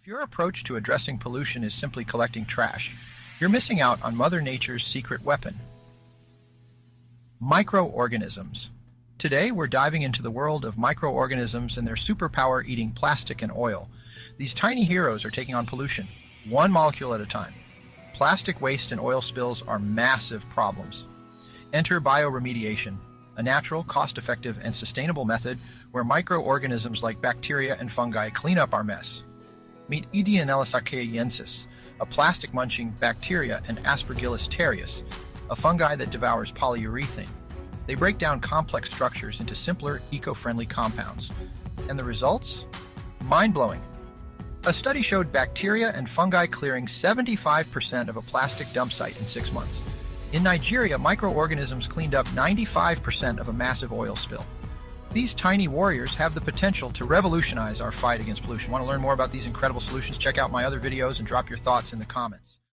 If your approach to addressing pollution is simply collecting trash, you're missing out on Mother Nature's secret weapon. Microorganisms. Today, we're diving into the world of microorganisms and their superpower eating plastic and oil. These tiny heroes are taking on pollution, one molecule at a time. Plastic waste and oil spills are massive problems. Enter bioremediation, a natural, cost-effective, and sustainable method where microorganisms like bacteria and fungi clean up our mess. Meet Ideonella sakaiensis, a plastic-munching bacteria, and Aspergillus terreus, a fungi that devours polyurethane. They break down complex structures into simpler, eco-friendly compounds. And the results? Mind-blowing. A study showed bacteria and fungi clearing 75% of a plastic dump site in 6 months. In Nigeria, microorganisms cleaned up 95% of a massive oil spill. These tiny warriors have the potential to revolutionize our fight against pollution. Want to learn more about these incredible solutions? Check out my other videos and drop your thoughts in the comments.